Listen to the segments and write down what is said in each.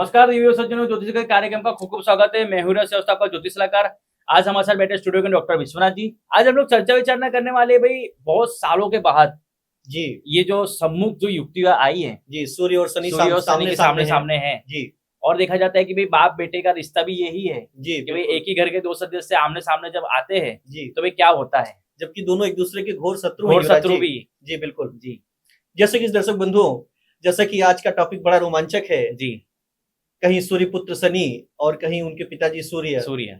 नमस्कार रिव्यू सज्जनों, ज्योतिष के कार्यक्रम का खूब खूब स्वागत है। मैं हूं श्रेष्ठ, आपका ज्योतिष सलाहकार। आज हमारे साथ बैठे स्टूडियो के डॉक्टर विश्वनाथ जी। आज हम लोग चर्चा विचारना करने वाले हैं भाई, बहुत सालों के बाद जी ये जो सम्मुख जो युक्तियां आई है जी सूर्य और शनि के सामने सामने है। जी और देखा जाता है कि भाई बाप बेटे का रिश्ता भी यही है जी कि भाई बिल्कुल। एक ही घर के दो सदस्य आमने सामने जब आते हैं जी तो भाई क्या होता है, जबकि दोनों एक दूसरे के घोर शत्रु हैं घोर युवराज शत्रु जी। भी। जी बिल्कुल। जी जैसे कि दर्शक बंधुओं, जैसा कि आज का टॉपिक बड़ा रोमांचक है। जी कहीं सूर्य पुत्र शनि और कहीं उनके पिताजी सूर्य। सूर्य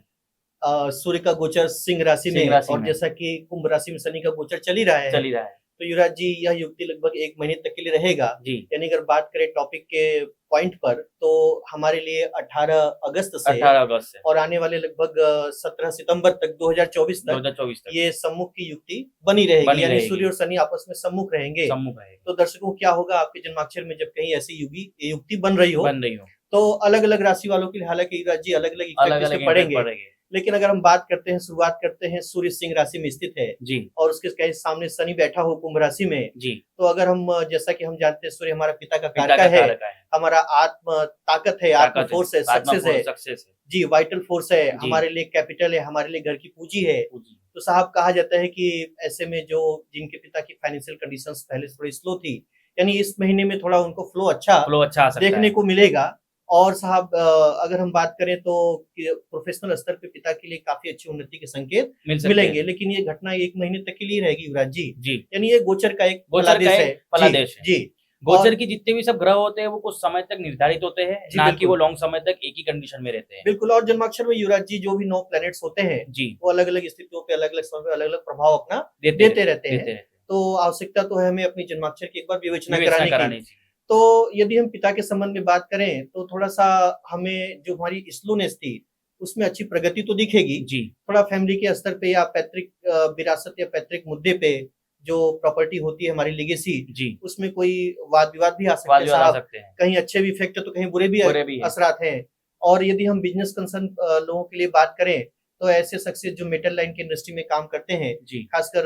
सूर्य का गोचर सिंह राशि सिंह में राशि और में जैसा कि कुंभ राशि में शनि का गोचर चल ही रहा है। चल ही रहा है। तो युवराज जी यह युक्ति लगभग 1 महीने तक के लिए रहेगा। जी यानी अगर बात करें टॉपिक के पॉइंट पर, तो हमारे लिए 18 अगस्त से 18 अगस्त से और आने वाले लगभग 17 सितंबर तक 2024 तक 2024 तक ये सम्मुख की युक्ति बनी रहेगी। यानी रहेगी। सूर्य और शनि आपस में सम्मुख रहेंगे। सम्मुख है, तो दर्शकों क्या होगा आपके जन्माक्षर में जब कहीं ऐसी युक्ति बन रही हो, बन रही हो, तो अलग अलग राशि वालों के लिए हालांकि युवराज जी अलग अलग अलग इफेक्ट अलग इसमें पड़ेंगे। पड़ेंगे। लेकिन अगर हम बात करते हैं, शुरुआत करते हैं, सूर्य सिंह राशि में स्थित है जी और उसके कहीं सामने शनि बैठा हो कुंभ राशि में। जी तो अगर हम जैसा कि हम जानते हैं सूर्य हमारा पिता का पिता कारक का है, कारक है, हमारा आत्म ताकत है, आत्म फोर्स है, सक्सेस है। सक्सेस है। जी वाइटल फोर्स है, जी हमारे लिए कैपिटल है, हमारे लिए घर की पूंजी है। पूंजी। तो साहब कहा जाता है कि ऐसे में जो जिनके पिता की फाइनेंशियल कंडीशंस पहले से थोड़ी स्लो थी, यानी इस महीने में थोड़ा उनको फ्लो अच्छा फ्लो अच्छा आ सकता देखने है। को मिलेगा। और साहब अगर हम बात करें तो प्रोफेशनल स्तर पे पिता के लिए काफी अच्छी उन्नति के संकेत मिल सकते मिलेंगे। हैं। लेकिन ये घटना 1 महीने तक के लिए रहेगी युवराज जी। जी यानी ये गोचर का एक गोचर का फलादेश है। एक फलादेश है। जी गोचर और की जितने भी सब ग्रह होते हैं वो कुछ समय तक निर्धारित होते हैं, जी ना कि बिल्कुल वो लॉन्ग समय तक एक ही कंडीशन में रहते हैं। बिल्कुल। और जन्माक्षर में युवराज जी जो भी 9 प्लैनेट्स होते हैं, जी वो अलग अलग स्थितियों पे अलग अलग समय पे अलग अलग प्रभाव अपना देते देते रहते हैं। देते रहते तो आवश्यकता तो है हमें अपनी जन्माक्षर की एक बार विवेचना विवेचना कराने की। करानी चाहिए। तो यदि हम पिता के संबंध में बात करें, तो थोड़ा-सा हमें जो हमारी स्लोनेस थी, उसमें अच्छी प्रगति तो दिखेगी। जी थोड़ा फैमिली के स्तर पे या पैतृक विरासत या पैतृक मुद्दे पे जो प्रॉपर्टी होती है हमारी लेगेसी, जी उसमें कोई वाद-विवाद भी आ सकते वाद हैं विवाद आ साहब। सकते हैं। कहीं अच्छे भी इफ़ेक्ट है तो कहीं बुरे भी बुरे भी है। असरात हैं। और यदि हम बिज़नेस कंसर्न लोगों के लिए बात करें, तो ऐसे सक्सेस जो मेटल लाइन की इंडस्ट्री में काम करते हैं, जी खासकर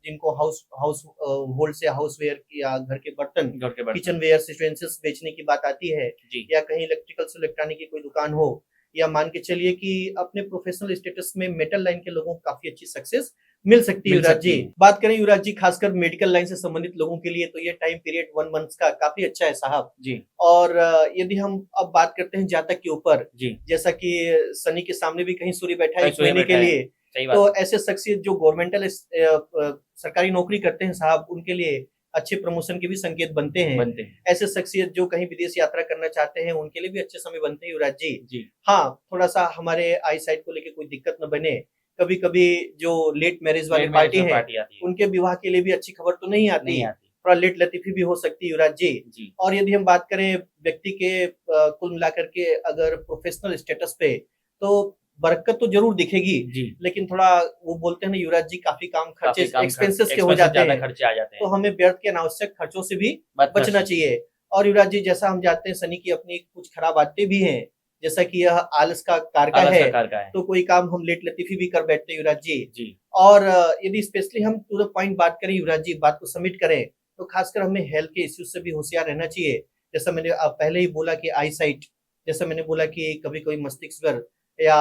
जिनको हाउस हाउस होल्ड से हाउसवेयर या घर के बर्तन, घर के बर्तन। किचन वेयर यूटेंसिल्स बेचने की बात आती है, जी या कहीं इलेक्ट्रिकल से इलेक्ट्रॉनिक की कोई दुकान हो, या मान के चलिए कि अपने प्रोफेशनल स्टेटस में मेटल लाइन के लोगों को काफी अच्छी सक्सेस मिल सकती है मिल युवराज सकती जी। है। बात करें युवराज जी खासकर मेडिकल लाइन से संबंधित लोगों के लिए, तो ये टाइम पीरियड 1 मंथ का काफी अच्छा है साहब। जी और यदि हम अब बात करते हैं जातक के ऊपर, जी जैसा कि शनि के सामने भी कहीं सूर्य बैठा है कहीं 1 सूर्य महीने के बैठा है। लिए, सही बात तो है। ऐसे शख्सियत जो गवर्नमेंटल सरकारी नौकरी करते हैं साहब, उनके लिए अच्छे प्रमोशन के भी संकेत बनते हैं। बनते हैं। ऐसे शख्सियत जो कहीं विदेश यात्रा करना चाहते हैं, उनके लिए भी अच्छे समय बनते हैं युवराज जी। जी हाँ, थोड़ा-सा हमारे आई साइट को लेके कोई दिक्कत ना बने। कभी-कभी जो लेट मैरिज वाली पार्टी है, पार्टी आती है। उनके विवाह के लिए भी अच्छी खबर तो नहीं आती। नहीं आती। थोड़ा लेट लतीफ़ी भी हो सकती है युवराज जी। जी और यदि हम बात करें व्यक्ति के कुल मिलाकर के अगर प्रोफ़ेशनल स्टेटस पे, तो बरकत तो ज़रूर दिखेगी, जी लेकिन थोड़ा वो बोलते हैं ना युवराज जी, काफ़ी काम खर्चे काफी काम एक्सपेंसेस के हो जाते ज्यादा हैं। खर्चे आ जाते तो हैं। हमें व्यर्थ के अनावश्यक खर्चों से भी बचना चाहिए। और युवराज जी जैसा हम जानते हैं शनि की अपनी कुछ खराब आदतें भी हैं, जैसा कि यह आलस का कारक आलस है, का कारक है। तो कोई काम हम लेट लतीफ़ी भी कर बैठते हैं युवराज जी। जी और यदि स्पेशली हम टू द पॉइंट बात करें युवराज जी, बात को सबमिट करें, तो खासकर हमें हेल्थ के इश्यूज से भी होशियार रहना चाहिए। जैसा मैंने पहले ही बोला कि आई साइट, जैसा मैंने बोला कि कभी-कभी मस्तिष्क ज्वर या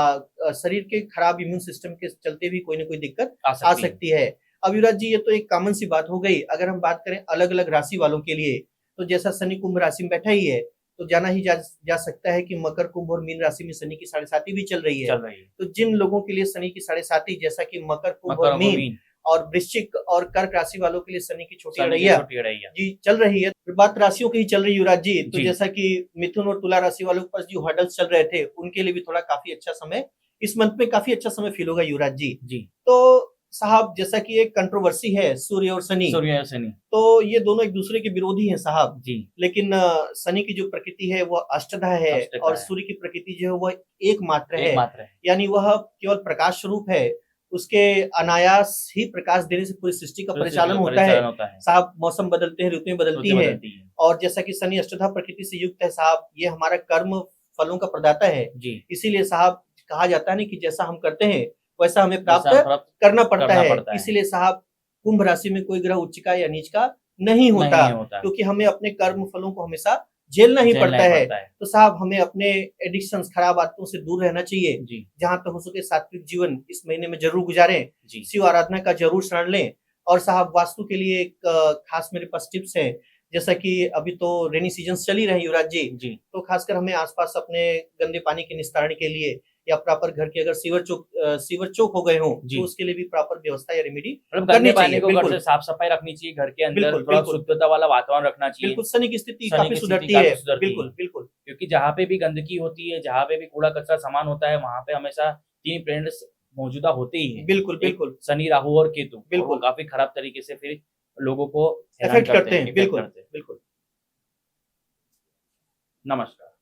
शरीर के खराब इम्यून सिस्टम के चलते भी कोई न कोई दिक्कत आ सकती है। अब युवराज जी ये तो एक कॉमन सी बात हो गई। अगर हम बात करें अलग-अलग राशि वालों के लिए, तो जैसा शनि कुंभ राशि में बैठा ही है, तो जाना ही जा सकता है कि मकर, कुंभ और मीन राशि में शनि की साढ़े साती भी चल रही है। चल रही है। तो जिन लोगों के लिए शनि की साढ़े साती, जैसा कि मकर, कुंभ मकर और और मीन, मीन और वृश्चिक और कर्क राशि वालों के लिए शनि की छोटी शनि की अड़ैया छोटी अड़ैया। जी चल रही है। फिर बात राशियों की ही चल रही है युवराज जी, तो जी जैसा कि मिथुन और तुला राशि वालों के पास जो हर्डल्स चल रहे थे, उनके लिए भी थोड़ा काफी अच्छा समय, इस मंथ में काफी अच्छा समय फील होगा युवराज जी। जी तो साहब जैसा कि एक कंट्रोवर्सी है सूर्य और शनि, सूर्य और शनि। तो ये दोनों एक दूसरे के विरोधी हैं साहब। जी लेकिन शनि की जो प्रकृति है वो अष्टधा है, अष्टधा और है। सूर्य की प्रकृति जो है वह एकमात्र एक है। मात्र है। यानी वह केवल प्रकाश स्वरूप है। उसके अनायास ही प्रकाश देने से पूरी सृष्टि का परिचालन होता है। साहब मौसम बदलते हैं, ऋतुएं बदलती हैं। और जैसा कि शनि अष्टधा प्रकृति से युक्त है साहब, ये हमारा कर्म फलों का प्रदाता है। जी इसीलिए साहब कहा जाता है ना कि जैसा हम करते हैं वैसा हमें प्राप्त करना पड़ता है। इसीलिए साहब कुंभ राशि में कोई ग्रह उच्च का या नीच का नहीं होता, क्योंकि हमें अपने कर्म फलों को हमेशा झेलना ही झेलना पड़ता ही है। पड़ता है तो साहब हमें अपने एडिक्शंस, खराब आदतों से दूर रहना चाहिए। जी जहां तक हो सके सात्विक जीवन इस महीने में जरूर गुजारें, जी शिव आराधना का जरूर शरण लें। और साहब वास्तु के लिए एक खास मेरे पास टिप्स है। जैसा कि अभी तो रेनी सीजन चल ही रहे हैं युवराज जी, जी तो खासकर हमें आसपास अपने गंदे पानी के निस्तारण के लिए या प्रॉपर घर के अगर सीवर चोक हो गए हों जी। तो उसके लिए भी प्रॉपर व्यवस्था या रेमेडी मतलब करनी गंदे पानी चाहिए। को घर से बिल्कुल साफ सफाई रखनी चाहिए, घर के अंदर बिल्कुल थोड़ा बिल्कुल शुद्धता वाला वातावरण रखना चाहिए, बिल्कुल, शनि की स्थिति शनि काफी की स्थिति सुधरती काफी है। सुधरती है। बिल्कुल बिल्कुल क्योंकि जहाँ पे भी गंदगी होती है, जहाँ पे भी कूड़ा कचरा सामान होता है, वहां पे हमेशा तीन प्लैनेट्स मौजूदा होते ही हैं। बिल्कुल एक बिल्कुल शनि, राहु और केतु, और वो बिल्कुल काफी खराब तरीके से फिर लोगों को हैरान इफेक्ट करते करते हैं, हैं। इफेक्ट बिल्कुल करते हैं। बिल्कुल। नमस्कार।